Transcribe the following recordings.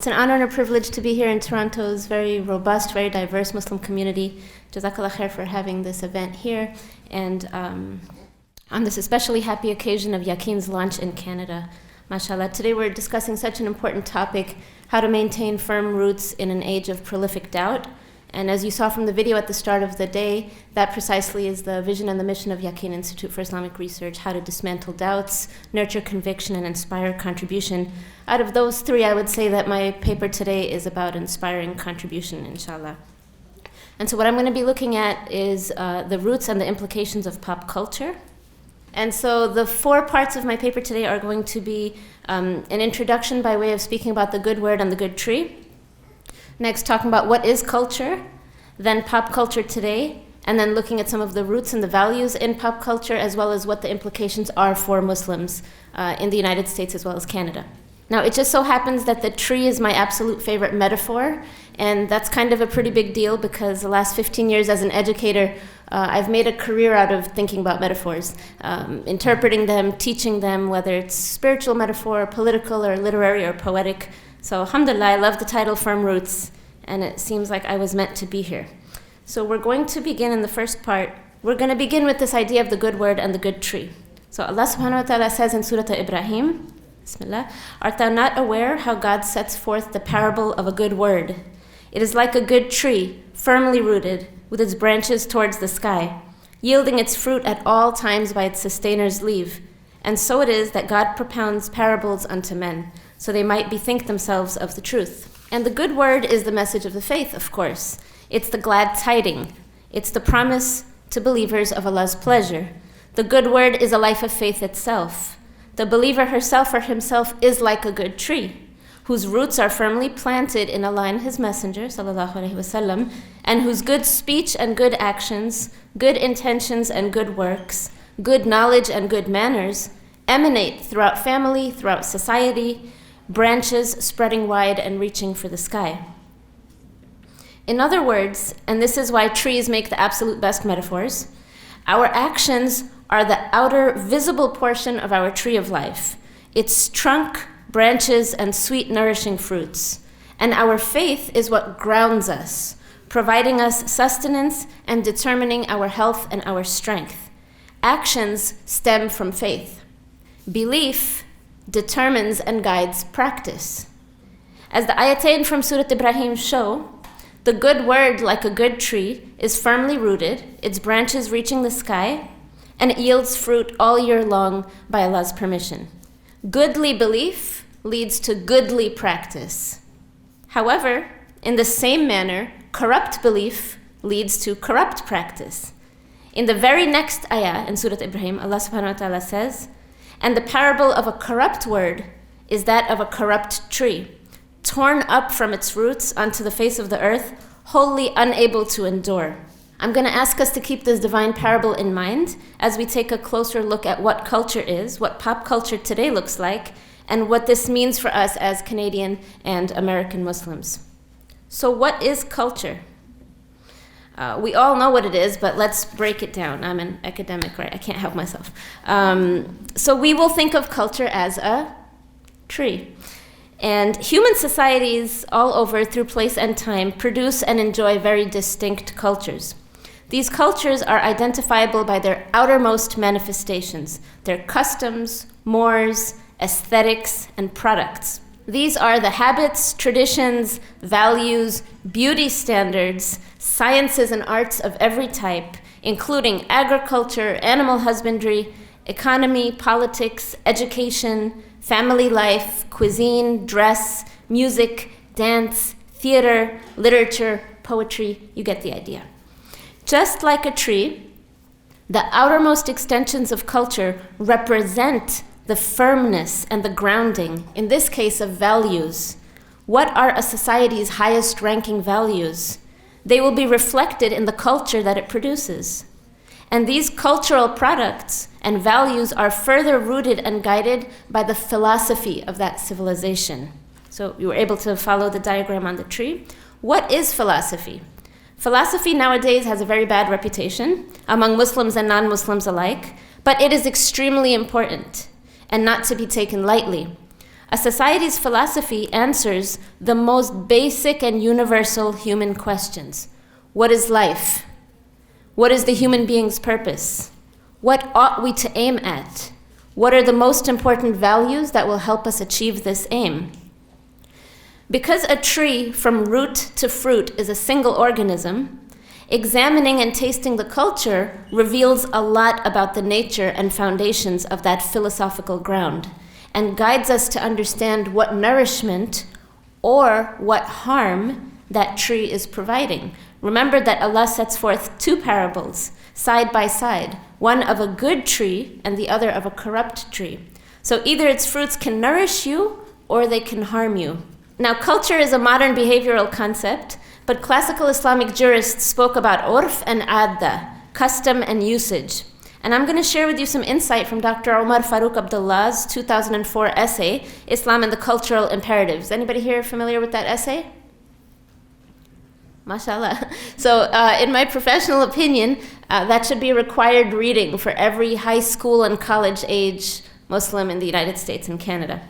It's an honor and a privilege to be here in Toronto's very robust, very diverse Muslim community. Jazakallah khair for having this event here. And on this especially happy occasion of Yaqeen's launch in Canada, mashallah. Today we're discussing such an important topic, how to maintain firm roots in an age of prolific doubt. And as you saw from the video at the start of the day, that precisely is the vision and the mission of Yaqeen Institute for Islamic Research, how to dismantle doubts, nurture conviction, and inspire contribution. Out of those three, I would say that my paper today is about inspiring contribution, inshallah. And so what I'm going to be looking at is the roots and the implications of pop culture. And so the 4 parts of my paper today are going to be an introduction by way of speaking about the good word and the good tree. Next, talking about what is culture, then pop culture today, and then looking at some of the roots and the values in pop culture, as well as what the implications are for Muslims in the United States as well as Canada. Now, it just so happens that the tree is my absolute favorite metaphor, and that's kind of a pretty big deal because the last 15 years as an educator, I've made a career out of thinking about metaphors, interpreting them, teaching them, whether it's spiritual metaphor, political, or literary, or poetic. So alhamdulillah, I love the title Firm Roots, and it seems like I was meant to be here. So we're going to begin in the first part. We're going to begin with this idea of the good word and the good tree. So Allah subhanahu wa ta'ala says in Surah Ibrahim, Bismillah, "Art thou not aware how God sets forth the parable of a good word? It is like a good tree, firmly rooted, with its branches towards the sky, yielding its fruit at all times by its sustainer's leave. And so it is that God propounds parables unto men, so they might bethink themselves of the truth." And the good word is the message of the faith, of course. It's the glad tiding. It's the promise to believers of Allah's pleasure. The good word is a life of faith itself. The believer herself or himself is like a good tree, whose roots are firmly planted in Allah and His Messenger, sallallahu alaihi wasallam, and whose good speech and good actions, good intentions and good works, good knowledge and good manners emanate throughout family, throughout society, branches spreading wide and reaching for the sky. In other words, and this is why trees make the absolute best metaphors, our actions are the outer visible portion of our tree of life, its trunk, branches, and sweet nourishing fruits. And our faith is what grounds us, providing us sustenance and determining our health and our strength. Actions stem from faith. Belief determines and guides practice. As the ayatain from Surah Ibrahim show, the good word, like a good tree, is firmly rooted, its branches reaching the sky, and it yields fruit all year long by Allah's permission. Goodly belief leads to goodly practice. However, in the same manner, corrupt belief leads to corrupt practice. In the very next ayah in Surah Ibrahim, Allah subhanahu wa ta'ala says, "And the parable of a corrupt word is that of a corrupt tree, torn up from its roots onto the face of the earth, wholly unable to endure." I'm going to ask us to keep this divine parable in mind as we take a closer look at what culture is, what pop culture today looks like, and what this means for us as Canadian and American Muslims. So what is culture? We all know what it is, but let's break it down. I'm an academic, right? I can't help myself. So we will think of culture as a tree. And human societies all over through place and time produce and enjoy very distinct cultures. These cultures are identifiable by their outermost manifestations, their customs, mores, aesthetics, and products. These are the habits, traditions, values, beauty standards, sciences and arts of every type, including agriculture, animal husbandry, economy, politics, education, family life, cuisine, dress, music, dance, theater, literature, poetry. You get the idea. Just like a tree, the outermost extensions of culture represent the firmness and the grounding, in this case of values. What are a society's highest ranking values? They will be reflected in the culture that it produces. And these cultural products and values are further rooted and guided by the philosophy of that civilization. So you were able to follow the diagram on the tree. What is philosophy? Philosophy nowadays has a very bad reputation among Muslims and non-Muslims alike, but it is extremely important and not to be taken lightly. A society's philosophy answers the most basic and universal human questions. What is life? What is the human being's purpose? What ought we to aim at? What are the most important values that will help us achieve this aim? Because a tree from root to fruit is a single organism, examining and tasting the culture reveals a lot about the nature and foundations of that philosophical ground and guides us to understand what nourishment or what harm that tree is providing. Remember that Allah sets forth two parables side by side, one of a good tree and the other of a corrupt tree. So either its fruits can nourish you or they can harm you. Now, culture is a modern behavioral concept, but classical Islamic jurists spoke about urf and adda, custom and usage. And I'm going to share with you some insight from Dr. Omar Farooq Abdullah's 2004 essay, Islam and the Cultural Imperatives. Anybody here familiar with that essay? MashaAllah. So in my professional opinion, that should be required reading for every high school and college age Muslim in the United States and Canada.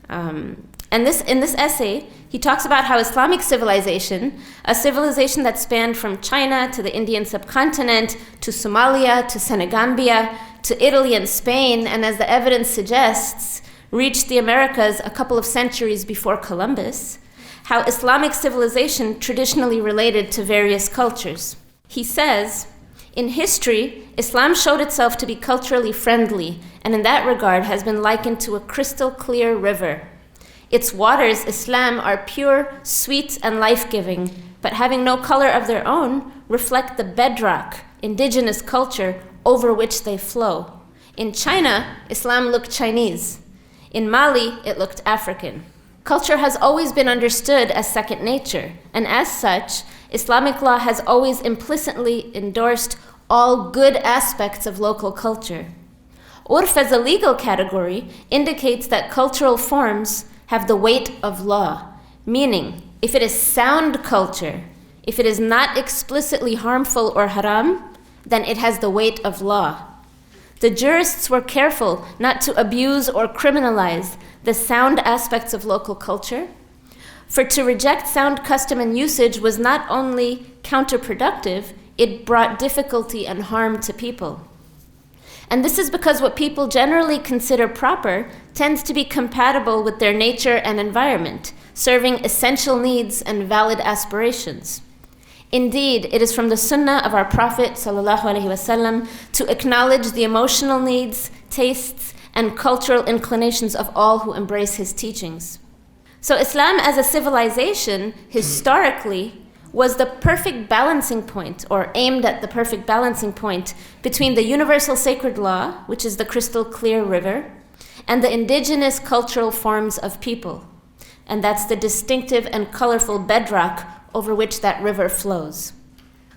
And in this essay, he talks about how Islamic civilization, a civilization that spanned from China to the Indian subcontinent, to Somalia, to Senegambia, to Italy and Spain, and as the evidence suggests, reached the Americas a couple of centuries before Columbus, how Islamic civilization traditionally related to various cultures. He says, in history, Islam showed itself to be culturally friendly, and in that regard has been likened to a crystal clear river. Its waters, Islam, are pure, sweet, and life-giving, but having no color of their own, reflect the bedrock, indigenous culture over which they flow. In China, Islam looked Chinese. In Mali, it looked African. Culture has always been understood as second nature, and as such, Islamic law has always implicitly endorsed all good aspects of local culture. Urf as a legal category indicates that cultural forms have the weight of law, meaning if it is sound culture, if it is not explicitly harmful or haram, then it has the weight of law. The jurists were careful not to abuse or criminalize the sound aspects of local culture, for to reject sound custom and usage was not only counterproductive, it brought difficulty and harm to people. And this is because what people generally consider proper tends to be compatible with their nature and environment, serving essential needs and valid aspirations. Indeed, it is from the sunnah of our Prophet ﷺ to acknowledge the emotional needs, tastes, and cultural inclinations of all who embrace his teachings. So Islam as a civilization, historically, was the perfect balancing point, or aimed at the perfect balancing point, between the universal sacred law, which is the crystal clear river, and the indigenous cultural forms of people. And that's the distinctive and colorful bedrock over which that river flows.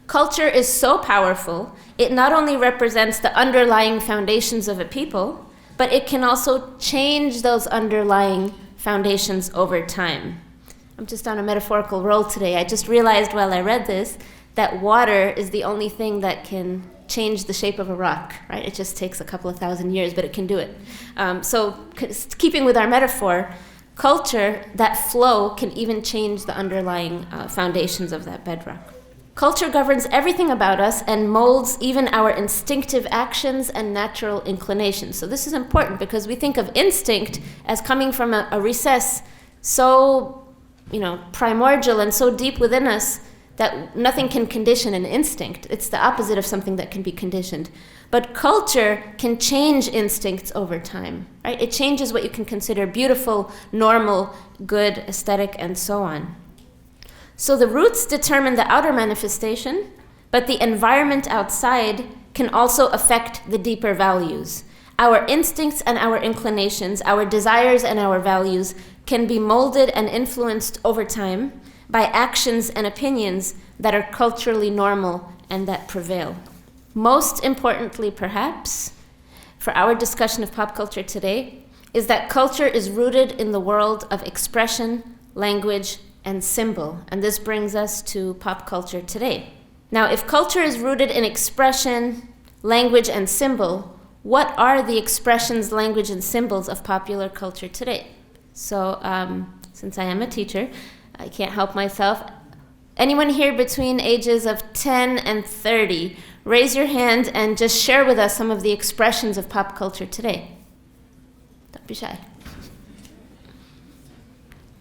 Culture is so powerful, it not only represents the underlying foundations of a people, but it can also change those underlying foundations over time. I'm just on a metaphorical roll today. I just realized while I read this that water is the only thing that can change the shape of a rock, right? It just takes a couple of thousand years, but it can do it. So keeping with our metaphor, culture, that flow, can even change the underlying foundations of that bedrock. Culture governs everything about us and molds even our instinctive actions and natural inclinations. So this is important because we think of instinct as coming from a recess so primordial and so deep within us that nothing can condition an instinct. It's the opposite of something that can be conditioned. But culture can change instincts over time, right? It changes what you can consider beautiful, normal, good, aesthetic, and so on. So the roots determine the outer manifestation, but the environment outside can also affect the deeper values. Our instincts and our inclinations, our desires and our values can be molded and influenced over time by actions and opinions that are culturally normal and that prevail. Most importantly, perhaps, for our discussion of pop culture today, is that culture is rooted in the world of expression, language, and symbol. And this brings us to pop culture today. Now, if culture is rooted in expression, language, and symbol, what are the expressions, language, and symbols of popular culture today? So since I am a teacher, I can't help myself. Anyone here between ages of 10 and 30, raise your hand and just share with us some of the expressions of pop culture today. Don't be shy.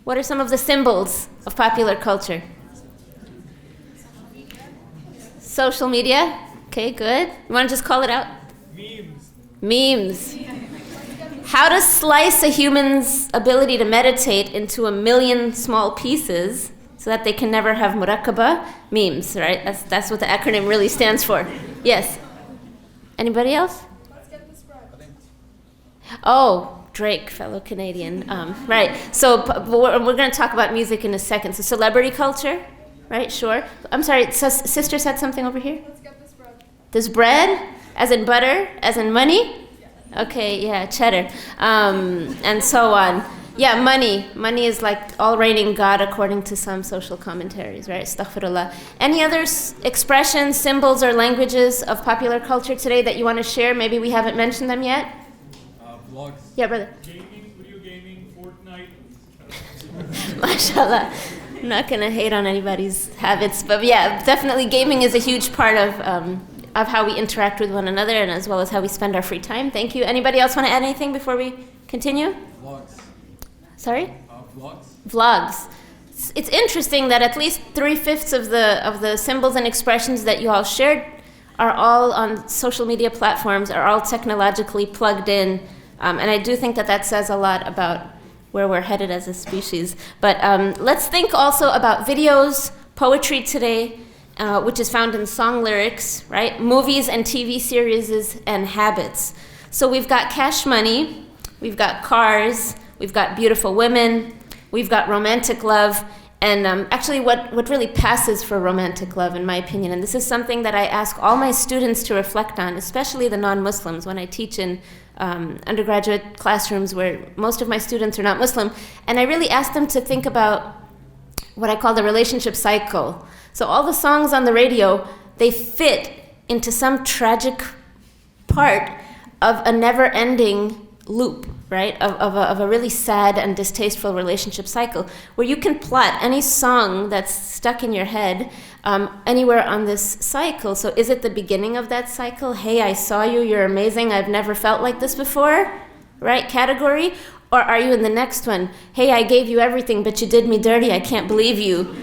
What are some of the symbols of popular culture? Social media? Okay, good. You want to just call it out? Memes. How to slice a human's ability to meditate into 1,000,000 small pieces so that they can never have muraqaba? Memes, right? That's what the acronym really stands for. Yes. Anybody else? Let's get this right. Oh, Drake, fellow Canadian. Right. So we're going to talk about music in a second. So celebrity culture, right? Sure. I'm sorry. Sister said something over here. Let's get this bread. This bread, as in butter, as in money. Okay. Yeah. Cheddar, and so on. Yeah. Money. Money is like all reigning God according to some social commentaries, right? Astaghfirullah. Any other expressions, symbols, or languages of popular culture today that you want to share? Maybe we haven't mentioned them yet. Vlogs. Yeah, brother. Gaming, video gaming, Fortnite. MashaAllah. I'm not going to hate on anybody's habits, but yeah, definitely gaming is a huge part of how we interact with one another and as well as how we spend our free time. Thank you. Anybody else want to add anything before we continue? Vlogs. Sorry? Vlogs. Vlogs. It's interesting that at least 3/5 of the symbols and expressions that you all shared are all on social media platforms, are all technologically plugged in. And I do think that says a lot about where we're headed as a species. But let's think also about videos, poetry today, which is found in song lyrics, right? Movies and TV series and habits. So we've got cash money, we've got cars, we've got beautiful women, we've got romantic love, and actually what really passes for romantic love, in my opinion, and this is something that I ask all my students to reflect on, especially the non-Muslims, when I teach in undergraduate classrooms where most of my students are not Muslim, and I really ask them to think about what I call the relationship cycle. So all the songs on the radio, they fit into some tragic part of a never-ending loop, right, of a really sad and distasteful relationship cycle, where you can plot any song that's stuck in your head anywhere on this cycle. So is it the beginning of that cycle? Hey, I saw you, you're amazing, I've never felt like this before, right, category? Or are you in the next one? Hey, I gave you everything, but you did me dirty, I can't believe you,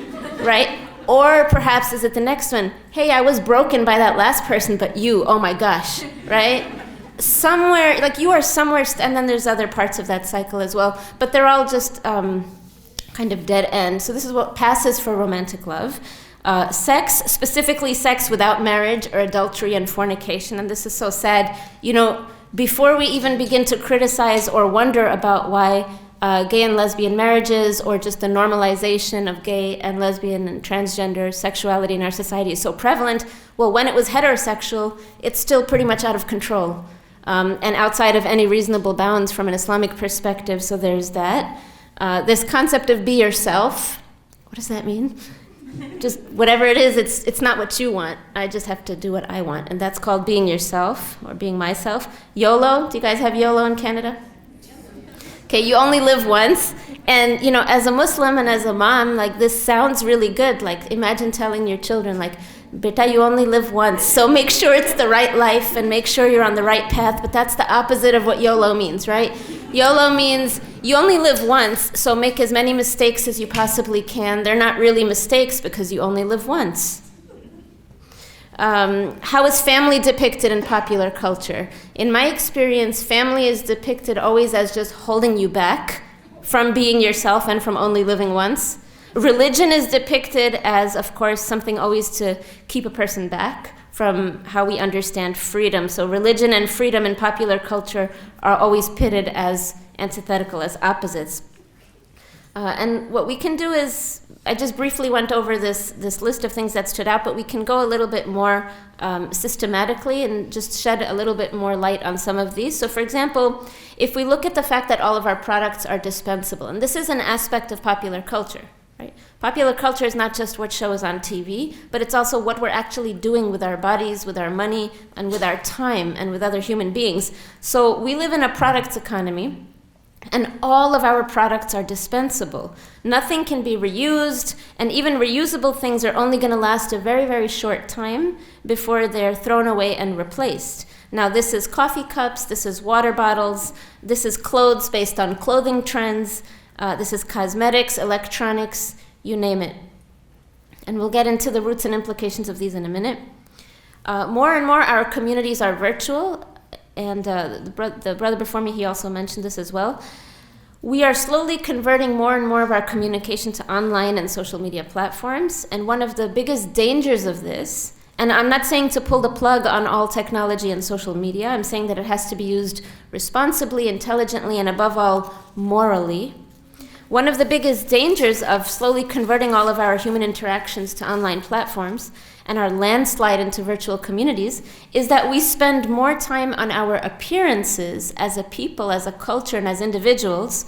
right? Or perhaps is it the next one? Hey, I was broken by that last person, but you, oh my gosh, right? Somewhere, like you are somewhere, and then there's other parts of that cycle as well, but they're all just kind of dead end. So this is what passes for romantic love. Sex, specifically sex without marriage or adultery and fornication, and this is so sad. You know, before we even begin to criticize or wonder about why gay and lesbian marriages or just the normalization of gay and lesbian and transgender sexuality in our society is so prevalent, well, when it was heterosexual, it's still pretty much out of control. And outside of any reasonable bounds from an Islamic perspective, so there's that. This concept of be yourself, what does that mean? Just whatever it is, it's not what you want. I just have to do what I want, and that's called being yourself, or being myself. YOLO, do you guys have YOLO in Canada? Okay, you only live once, and you know, as a Muslim and as a mom, like this sounds really good. Like imagine telling your children, like, Beta, you only live once, so make sure it's the right life and make sure you're on the right path. But that's the opposite of what YOLO means, right? YOLO means you only live once, so make as many mistakes as you possibly can. They're not really mistakes because you only live once. How is family depicted in popular culture? In my experience, family is depicted always as just holding you back from being yourself and from only living once. Religion is depicted as, of course, something always to keep a person back from how we understand freedom. So religion and freedom in popular culture are always pitted as antithetical, as opposites. And what we can do is, I just briefly went over this list of things that stood out, but we can go a little bit more systematically and just shed a little bit more light on some of these. So for example, if we look at the fact that all of our products are dispensable, and this is an aspect of popular culture, right? Popular culture is not just what shows on TV, but it's also what we're actually doing with our bodies, with our money, and with our time, and with other human beings. So we live in a products economy, And all of our products are dispensable. Nothing can be reused, and even reusable things are only going to last a very, very short time before they're thrown away and replaced. Now, this is coffee cups, this is water bottles, this is clothes based on clothing trends, this is cosmetics, electronics, you name it. And we'll get into the roots and implications of these in a minute. More and more, our communities are virtual. And the brother before me, he also mentioned this as well. We are slowly converting more and more of our communication to online and social media platforms. And one of the biggest dangers of this, and I'm not saying to pull the plug on all technology and social media, I'm saying that it has to be used responsibly, intelligently, and above all, morally. One of the biggest dangers of slowly converting all of our human interactions to online platforms and our landslide into virtual communities is that we spend more time on our appearances as a people, as a culture, and as individuals,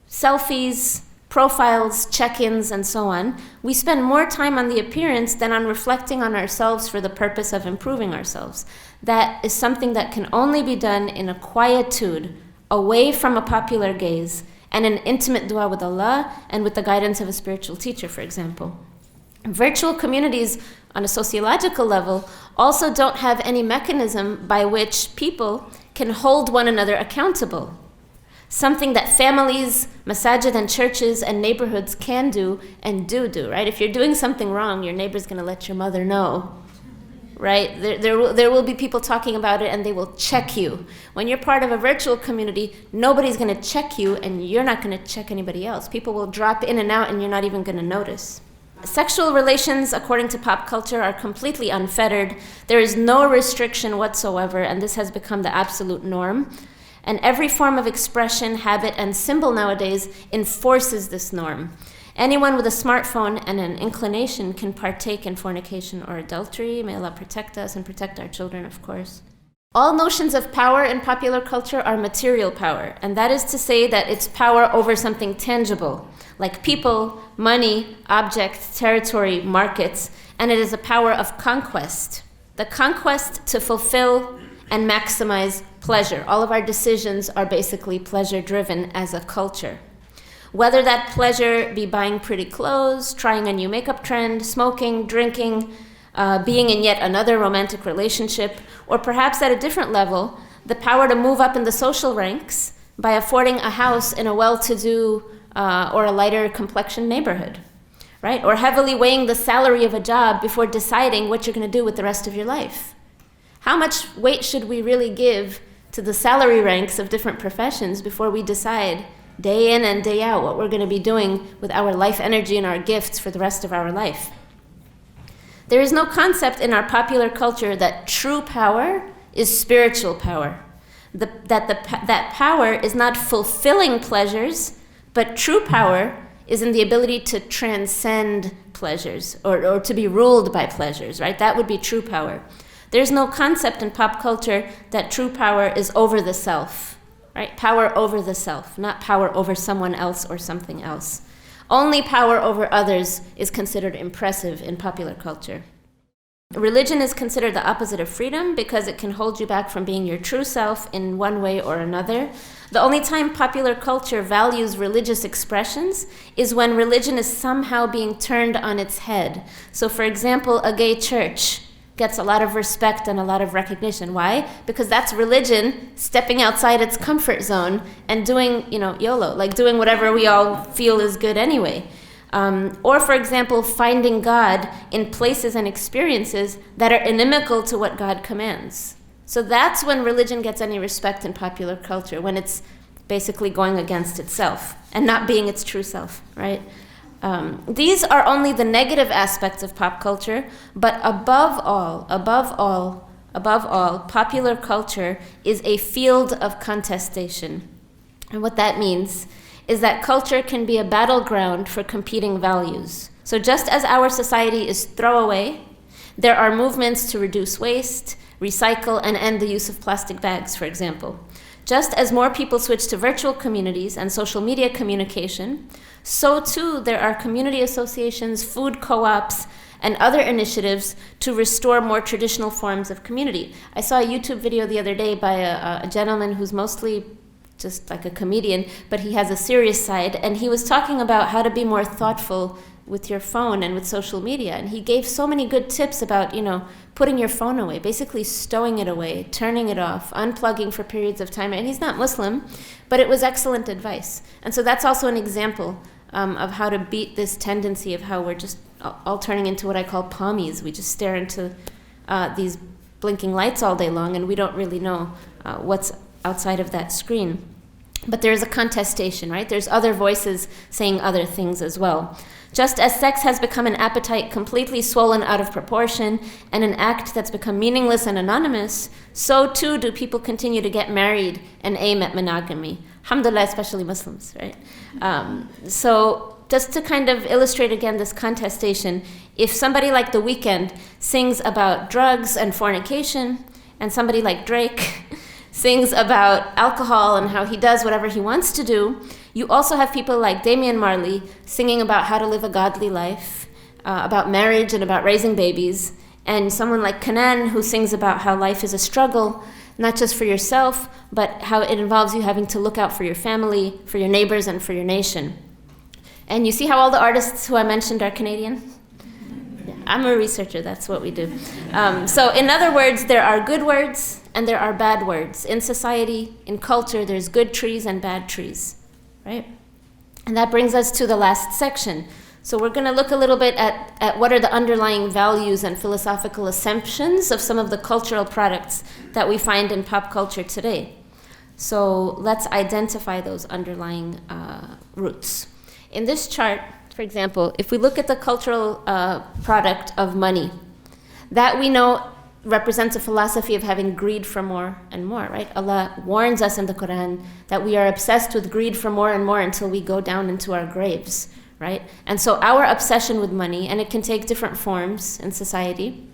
selfies, profiles, check-ins, and so on. We spend more time on the appearance than on reflecting on ourselves for the purpose of improving ourselves. That is something that can only be done in a quietude, away from a popular gaze, and an intimate dua with Allah and with the guidance of a spiritual teacher, for example. Virtual communities on a sociological level also don't have any mechanism by which people can hold one another accountable. Something that families, masajid and churches and neighborhoods can do and do, right? If you're doing something wrong, your neighbor's going to let your mother know, right? There will be people talking about it and they will check you. When you're part of a virtual community, nobody's going to check you and you're not going to check anybody else. People will drop in and out and you're not even going to notice. Sexual relations, according to pop culture, are completely unfettered. There is no restriction whatsoever, and this has become the absolute norm. And every form of expression, habit, and symbol nowadays enforces this norm. Anyone with a smartphone and an inclination can partake in fornication or adultery. May Allah protect us and protect our children, of course. All notions of power in popular culture are material power, and that is to say that it's power over something tangible, like people, money, objects, territory, markets, and it is a power of conquest. The conquest to fulfill and maximize pleasure. All of our decisions are basically pleasure-driven as a culture. Whether that pleasure be buying pretty clothes, trying a new makeup trend, smoking, drinking, being in yet another romantic relationship, or perhaps at a different level, the power to move up in the social ranks by affording a house in a well-to-do or a lighter complexion neighborhood, right? Or heavily weighing the salary of a job before deciding what you're going to do with the rest of your life. How much weight should we really give to the salary ranks of different professions before we decide day in and day out what we're going to be doing with our life energy and our gifts for the rest of our life? There is no concept in our popular culture that true power is spiritual power. That power is not fulfilling pleasures, but true power is in the ability to transcend pleasures or to be ruled by pleasures, right? That would be true power. There's no concept in pop culture that true power is over the self, right? Power over the self, not power over someone else or something else. Only power over others is considered impressive in popular culture. Religion is considered the opposite of freedom because it can hold you back from being your true self in one way or another. The only time popular culture values religious expressions is when religion is somehow being turned on its head. So, for example, a gay church gets a lot of respect and a lot of recognition. Why? Because that's religion stepping outside its comfort zone and doing, Yolo, like doing whatever we all feel is good anyway. Or, for example, finding God in places and experiences that are inimical to what God commands. So that's when religion gets any respect in popular culture, when it's basically going against itself and not being its true self, right? These are only the negative aspects of pop culture, but above all, popular culture is a field of contestation. And what that means is that culture can be a battleground for competing values. So just as our society is throwaway, there are movements to reduce waste, recycle, and end the use of plastic bags, for example. Just as more people switch to virtual communities and social media communication, so too there are community associations, food co-ops, and other initiatives to restore more traditional forms of community. I saw a YouTube video the other day by a gentleman who's mostly just like a comedian, but he has a serious side, and he was talking about how to be more thoughtful with your phone and with social media. And he gave so many good tips about, putting your phone away, basically stowing it away, turning it off, unplugging for periods of time. And he's not Muslim, but it was excellent advice. And so that's also an example of how to beat this tendency of how we're just all turning into what I call pommies. We just stare into these blinking lights all day long, and we don't really know what's outside of that screen. But there is a contestation, right? There's other voices saying other things as well. Just as sex has become an appetite completely swollen out of proportion and an act that's become meaningless and anonymous, so too do people continue to get married and aim at monogamy. Alhamdulillah, especially Muslims, right? So just to kind of illustrate again this contestation, if somebody like The Weeknd sings about drugs and fornication, and somebody like Drake sings about alcohol and how he does whatever he wants to do, you also have people like Damian Marley singing about how to live a godly life, about marriage and about raising babies, and someone like Kanan who sings about how life is a struggle, not just for yourself, but how it involves you having to look out for your family, for your neighbors, and for your nation. And you see how all the artists who I mentioned are Canadian? Yeah, I'm a researcher, that's what we do. So in other words, there are good words and there are bad words. In society, in culture, there's good trees and bad trees, right? And that brings us to the last section. So we're going to look a little bit at what are the underlying values and philosophical assumptions of some of the cultural products that we find in pop culture today. So let's identify those underlying roots. In this chart, for example, if we look at the cultural product of money, that we know represents a philosophy of having greed for more and more, right? Allah warns us in the Quran that we are obsessed with greed for more and more until we go down into our graves, right? And so our obsession with money, and it can take different forms in society.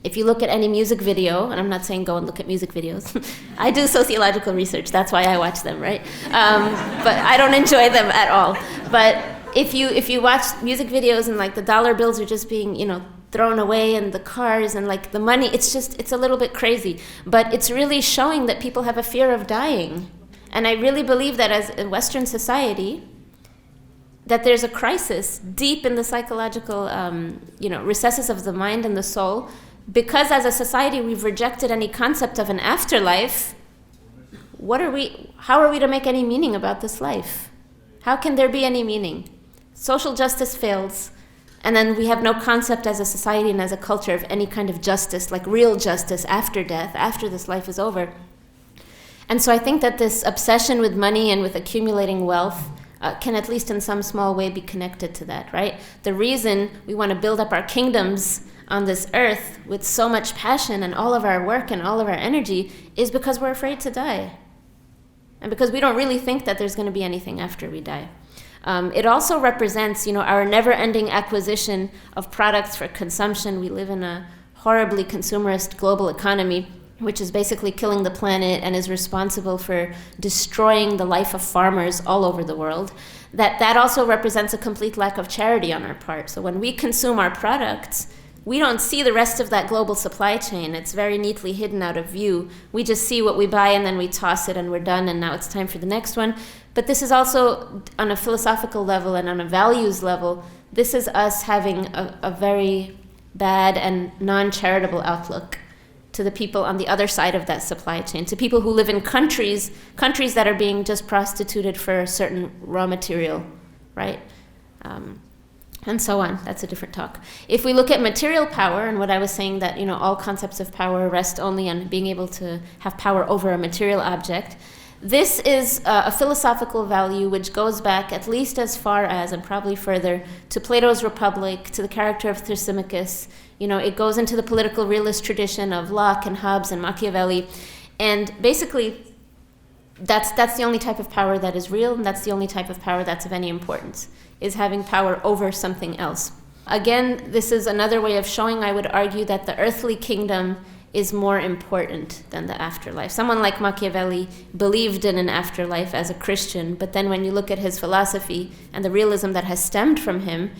If you look at any music video, and I'm not saying go and look at music videos. I do sociological research, that's why I watch them, right? But I don't enjoy them at all. But if you watch music videos and like the dollar bills are just being, thrown away and the cars and like the money, it's a little bit crazy. But it's really showing that people have a fear of dying. And I really believe that as a Western society, that there's a crisis deep in the psychological, recesses of the mind and the soul, because as a society we've rejected any concept of an afterlife. How are we to make any meaning about this life? How can there be any meaning? Social justice fails, and then we have no concept as a society and as a culture of any kind of justice, like real justice after death, after this life is over. And so I think that this obsession with money and with accumulating wealth can at least in some small way be connected to that, right? The reason we want to build up our kingdoms on this earth with so much passion and all of our work and all of our energy is because we're afraid to die. And because we don't really think that there's going to be anything after we die. It also represents, our never-ending acquisition of products for consumption. We live in a horribly consumerist global economy, which is basically killing the planet and is responsible for destroying the life of farmers all over the world. That also represents a complete lack of charity on our part. So when we consume our products, we don't see the rest of that global supply chain. It's very neatly hidden out of view. We just see what we buy and then we toss it and we're done and now it's time for the next one. But this is also on a philosophical level and on a values level, this is us having a very bad and non-charitable outlook to the people on the other side of that supply chain, to people who live in countries that are being just prostituted for a certain raw material, right? And so on. That's a different talk. If we look at material power, and what I was saying that, all concepts of power rest only on being able to have power over a material object, this is a philosophical value which goes back at least as far as, and probably further, to Plato's Republic, to the character of Thrasymachus. It goes into the political realist tradition of Locke and Hobbes and Machiavelli. And basically, that's the only type of power that is real, and that's the only type of power that's of any importance, is having power over something else. Again, this is another way of showing, I would argue, that the earthly kingdom is more important than the afterlife. Someone like Machiavelli believed in an afterlife as a Christian, but then when you look at his philosophy and the realism that has stemmed from him,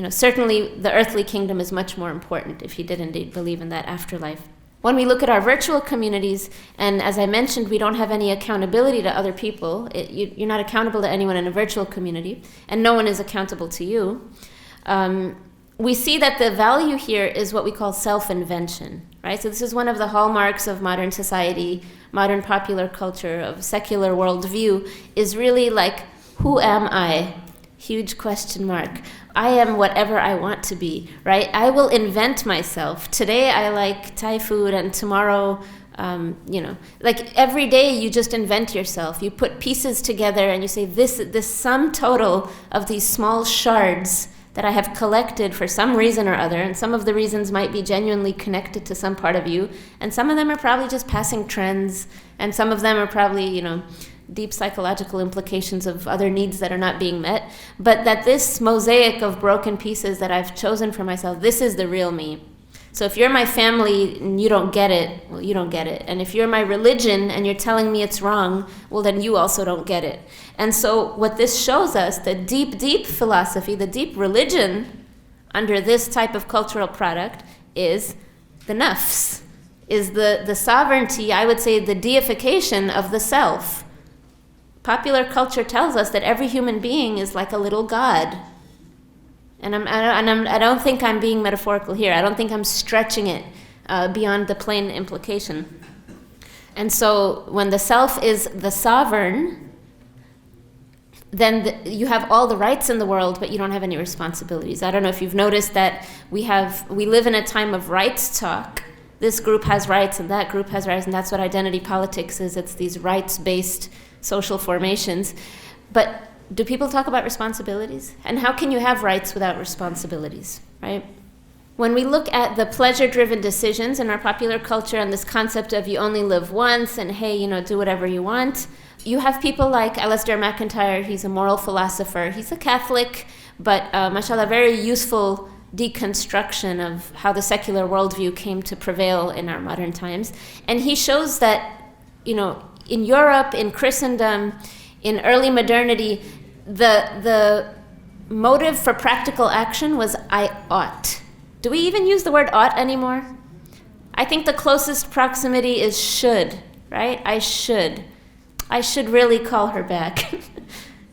certainly the earthly kingdom is much more important if you did indeed believe in that afterlife. When we look at our virtual communities, and as I mentioned, we don't have any accountability to other people. You're not accountable to anyone in a virtual community, and no one is accountable to you. We see that the value here is what we call self-invention, right? So this is one of the hallmarks of modern society, modern popular culture, of secular worldview, is really like, who am I? Huge question mark. I am whatever I want to be, right? I will invent myself. Today I like Thai food, and tomorrow, like every day you just invent yourself. You put pieces together and you say, this sum total of these small shards that I have collected for some reason or other, and some of the reasons might be genuinely connected to some part of you, and some of them are probably just passing trends, and some of them are probably, deep psychological implications of other needs that are not being met, but that this mosaic of broken pieces that I've chosen for myself, this is the real me. So if you're my family and you don't get it, well, you don't get it. And if you're my religion and you're telling me it's wrong, well, then you also don't get it. And so what this shows us, the deep, deep philosophy, the deep religion under this type of cultural product is the nafs, is the sovereignty, I would say the deification of the self. Popular culture tells us that every human being is like a little god. And I don't think I'm being metaphorical here. I don't think I'm stretching it beyond the plain implication. And so when the self is the sovereign, then you have all the rights in the world, but you don't have any responsibilities. I don't know if you've noticed that we live in a time of rights talk. This group has rights and that group has rights, and that's what identity politics is. It's these rights-based social formations. But do people talk about responsibilities? And how can you have rights without responsibilities, right? When we look at the pleasure-driven decisions in our popular culture and this concept of you only live once and hey, do whatever you want, you have people like Alasdair MacIntyre. He's a moral philosopher. He's a Catholic, but mashallah, very useful deconstruction of how the secular worldview came to prevail in our modern times. And he shows that, in Europe, in Christendom, in early modernity, the motive for practical action was I ought. Do we even use the word ought anymore? I think the closest proximity is should, right? I should really call her back,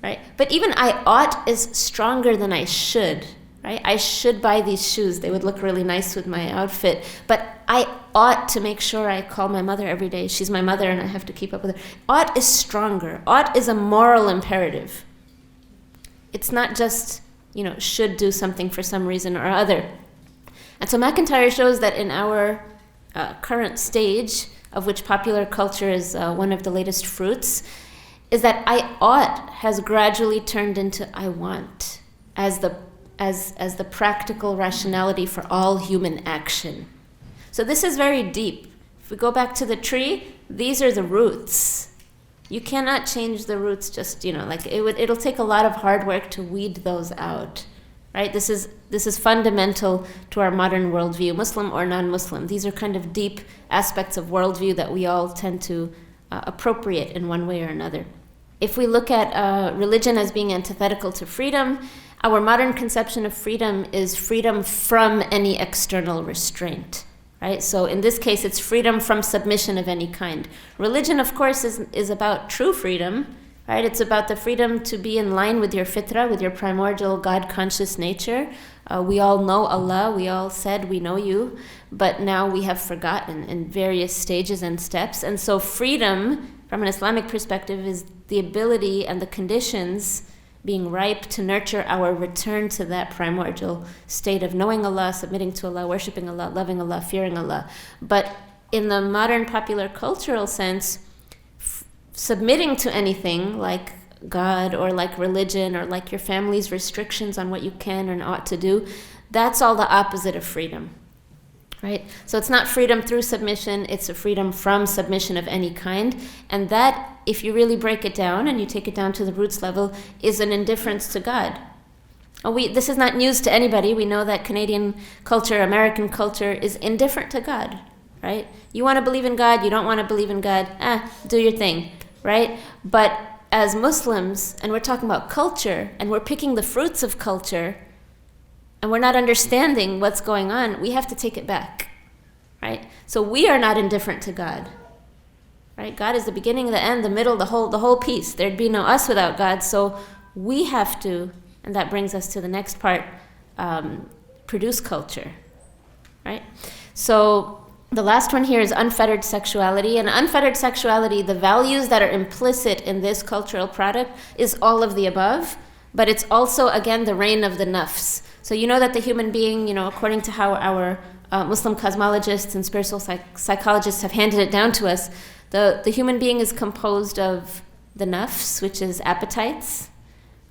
right? But even I ought is stronger than I should, right? I should buy these shoes. They would look really nice with my outfit. But I ought to make sure I call my mother every day. She's my mother and I have to keep up with her. Ought is stronger. Ought is a moral imperative. It's not just, should do something for some reason or other. And so MacIntyre shows that in our current stage, of which popular culture is one of the latest fruits, is that I ought has gradually turned into I want as the practical rationality for all human action. So this is very deep. If we go back to the tree, these are the roots. You cannot change the roots just, it'll take a lot of hard work to weed those out, right? This is fundamental to our modern worldview, Muslim or non-Muslim. These are kind of deep aspects of worldview that we all tend to appropriate in one way or another. If we look at religion as being antithetical to freedom, our modern conception of freedom is freedom from any external restraint. Right? So in this case, it's freedom from submission of any kind. Religion, of course, is about true freedom, right? It's about the freedom to be in line with your fitra, with your primordial God-conscious nature. We all know Allah. We all said we know you, but now we have forgotten in various stages and steps. And so freedom, from an Islamic perspective, is the ability and the conditions being ripe to nurture our return to that primordial state of knowing Allah, submitting to Allah, worshiping Allah, loving Allah, fearing Allah. But in the modern popular cultural sense, submitting to anything like God or like religion or like your family's restrictions on what you can and ought to do, that's all the opposite of freedom. Right? So it's not freedom through submission, it's a freedom from submission of any kind. And that, if you really break it down and you take it down to the roots level, is an indifference to God. This is not news to anybody. We know that Canadian culture, American culture is indifferent to God, right? You want to believe in God, you don't want to believe in God, do your thing, right? But as Muslims, and we're talking about culture, and we're picking the fruits of culture, and we're not understanding what's going on, we have to take it back, right? So we are not indifferent to God, right? God is the beginning, the end, the middle, the whole piece. There'd be no us without God. So we have to, and that brings us to the next part, produce culture, right? So the last one here is unfettered sexuality. And unfettered sexuality, the values that are implicit in this cultural product is all of the above, but it's also, again, the reign of the nafs. So you know that the human being, according to how our Muslim cosmologists and spiritual psychologists have handed it down to us, the human being is composed of the nafs, which is appetites,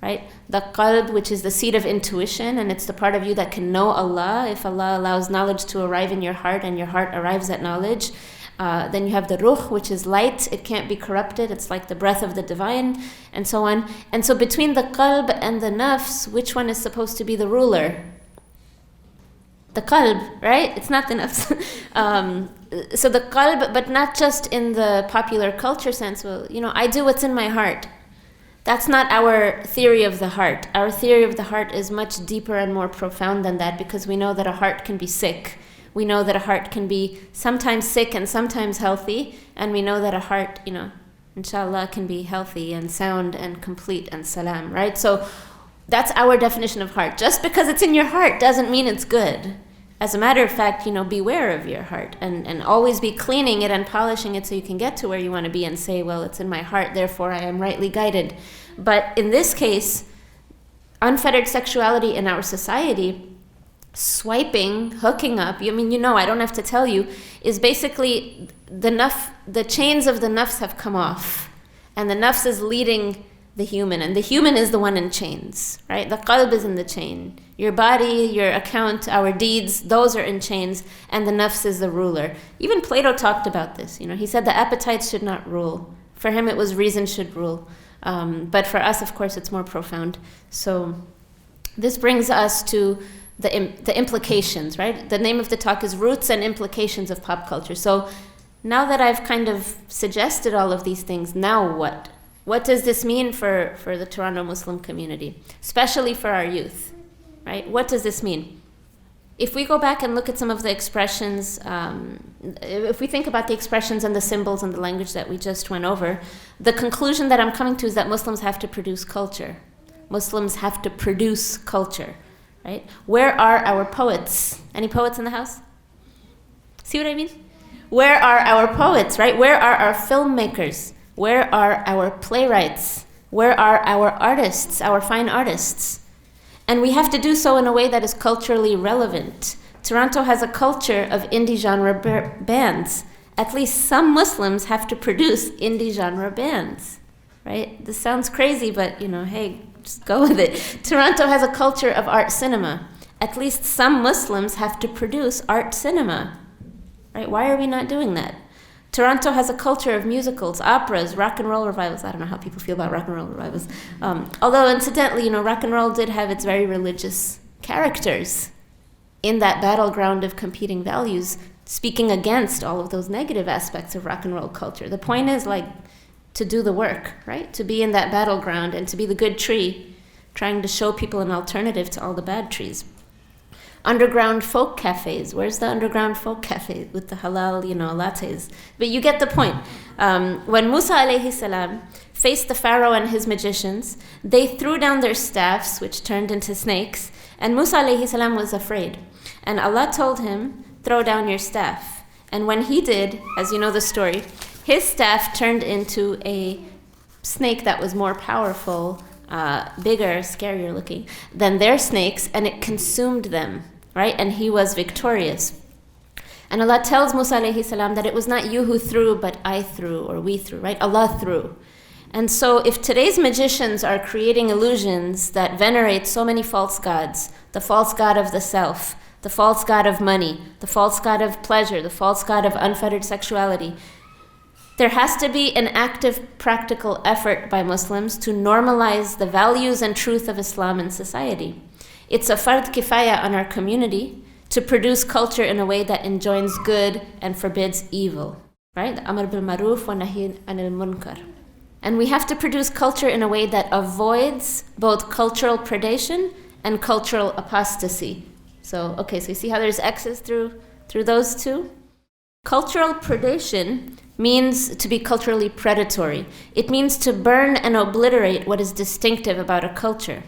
right? The qalb, which is the seat of intuition, and it's the part of you that can know Allah. If Allah allows knowledge to arrive in your heart and your heart arrives at knowledge, then you have the ruh, which is light. It can't be corrupted. It's like the breath of the divine, and so on. And so between the qalb and the nafs, which one is supposed to be the ruler? The qalb, right? It's not the nafs. So the qalb, but not just in the popular culture sense. Well, I do what's in my heart. That's not our theory of the heart. Our theory of the heart is much deeper and more profound than that, because we know that a heart can be sick. We know that a heart can be sometimes sick and sometimes healthy, and we know that a heart, inshallah, can be healthy and sound and complete and salam, right? So that's our definition of heart. Just because it's in your heart doesn't mean it's good. As a matter of fact, beware of your heart and always be cleaning it and polishing it so you can get to where you want to be and say, well, it's in my heart, therefore I am rightly guided. But in this case, unfettered sexuality in our society, swiping, hooking up, I don't have to tell you, is basically the chains of the nafs have come off, and the nafs is leading the human, and the human is the one in chains, right? The qalb is in the chain. Your body, your account, our deeds, those are in chains, and the nafs is the ruler. Even Plato talked about this. He said the appetites should not rule. For him, it was reason should rule. But for us, of course, it's more profound. So this brings us to the implications, right? The name of the talk is Roots and Implications of Pop Culture. So now that I've kind of suggested all of these things, now what? What does this mean for the Toronto Muslim community, especially for our youth, right? What does this mean? If we go back and look at some of the expressions, if we think about the expressions and the symbols and the language that we just went over, the conclusion that I'm coming to is that Muslims have to produce culture. Muslims have to produce culture, right? Where are our poets? Any poets in the house? See what I mean? Where are our poets, right? Where are our filmmakers? Where are our playwrights? Where are our artists, our fine artists? And we have to do so in a way that is culturally relevant. Toronto has a culture of indie genre bands. At least some Muslims have to produce indie genre bands, right? This sounds crazy, but hey, just go with it. Toronto has a culture of art cinema. At least some Muslims have to produce art cinema, right? Why are we not doing that? Toronto has a culture of musicals, operas, rock and roll revivals. I don't know how people feel about rock and roll revivals. Although, incidentally, rock and roll did have its very religious characters in that battleground of competing values, speaking against all of those negative aspects of rock and roll culture. The point is, to do the work, right? To be in that battleground and to be the good tree, trying to show people an alternative to all the bad trees. Underground folk cafes. Where's the underground folk cafe with the halal, lattes? But you get the point. When Musa alayhi salam faced the Pharaoh and his magicians, they threw down their staffs, which turned into snakes, and Musa alayhi salam was afraid. And Allah told him, throw down your staff. And when he did, as you know the story, his staff turned into a snake that was more powerful, bigger, scarier looking than their snakes, and it consumed them, right? And he was victorious. And Allah tells Musa alayhi salam that it was not you who threw, but I threw, or we threw, right? Allah threw. And so if today's magicians are creating illusions that venerate so many false gods, the false god of the self, the false god of money, the false god of pleasure, the false god of unfettered sexuality, there has to be an active, practical effort by Muslims to normalize the values and truth of Islam in society. It's a fard kifaya on our community to produce culture in a way that enjoins good and forbids evil, right? Amr bil maruf wa nahi anil munkar. And we have to produce culture in a way that avoids both cultural predation and cultural apostasy. So you see how there's X's through those two? Cultural predation means to be culturally predatory. It means to burn and obliterate what is distinctive about a culture.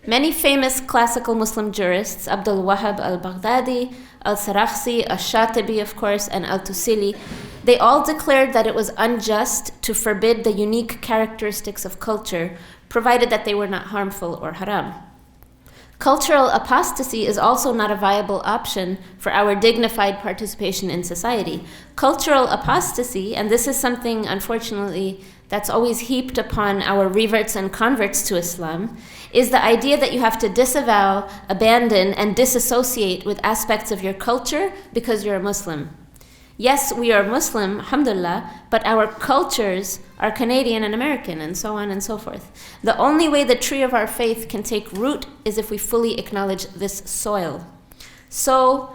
Many famous classical Muslim jurists, Abdul Wahhab al-Baghdadi, al-Sarakhsi, al-Shatibi, of course, and al-Tusili, they all declared that it was unjust to forbid the unique characteristics of culture, provided that they were not harmful or haram. Cultural apostasy is also not a viable option for our dignified participation in society. Cultural apostasy, and this is something, unfortunately, that's always heaped upon our reverts and converts to Islam, is the idea that you have to disavow, abandon, and disassociate with aspects of your culture because you're a Muslim. Yes, we are Muslim, alhamdulillah, but our cultures are Canadian and American, and so on and so forth. The only way the tree of our faith can take root is if we fully acknowledge this soil. So,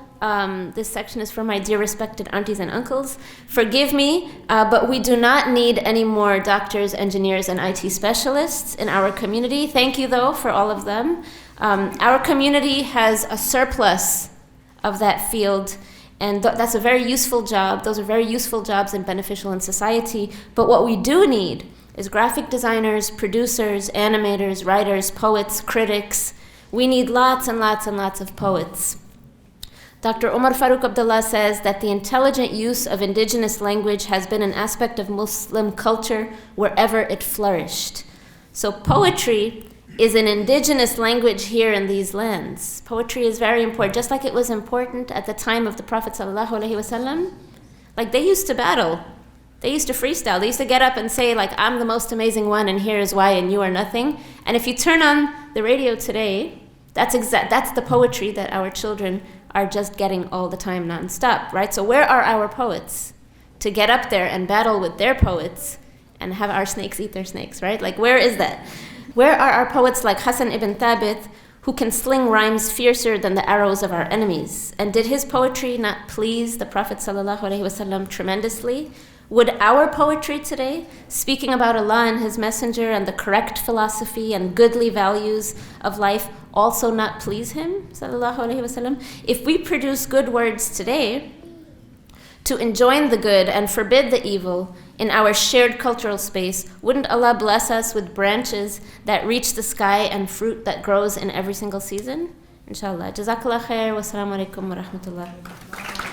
this section is for my dear respected aunties and uncles. Forgive me, but we do not need any more doctors, engineers, and IT specialists in our community. Thank you, though, for all of them. Our community has a surplus of that field, and that's a very useful job. Those are very useful jobs and beneficial in society. But what we do need is graphic designers, producers, animators, writers, poets, critics. We need lots and lots and lots of poets. Dr. Omar Farooq Abdullah says that the intelligent use of indigenous language has been an aspect of Muslim culture wherever it flourished. So poetry is an indigenous language here in these lands. Poetry is very important, just like it was important at the time of the Prophet ﷺ. Like, they used to battle. They used to freestyle. They used to get up and say, like, I'm the most amazing one, and here is why, and you are nothing. And if you turn on the radio today, that's the poetry that our children are just getting all the time nonstop, right? So where are our poets to get up there and battle with their poets and have our snakes eat their snakes, right? Like, where is that? Where are our poets like Hassan ibn Thabit, who can sling rhymes fiercer than the arrows of our enemies? And did his poetry not please the Prophet ﷺ tremendously? Would our poetry today, speaking about Allah and His Messenger and the correct philosophy and goodly values of life, also not please Him, ﷺ? If we produce good words today to enjoin the good and forbid the evil in our shared cultural space, wouldn't Allah bless us with branches that reach the sky and fruit that grows in every single season? Inshallah. Jazakallah khair. Wassalamu alaikum wa rahmatullah.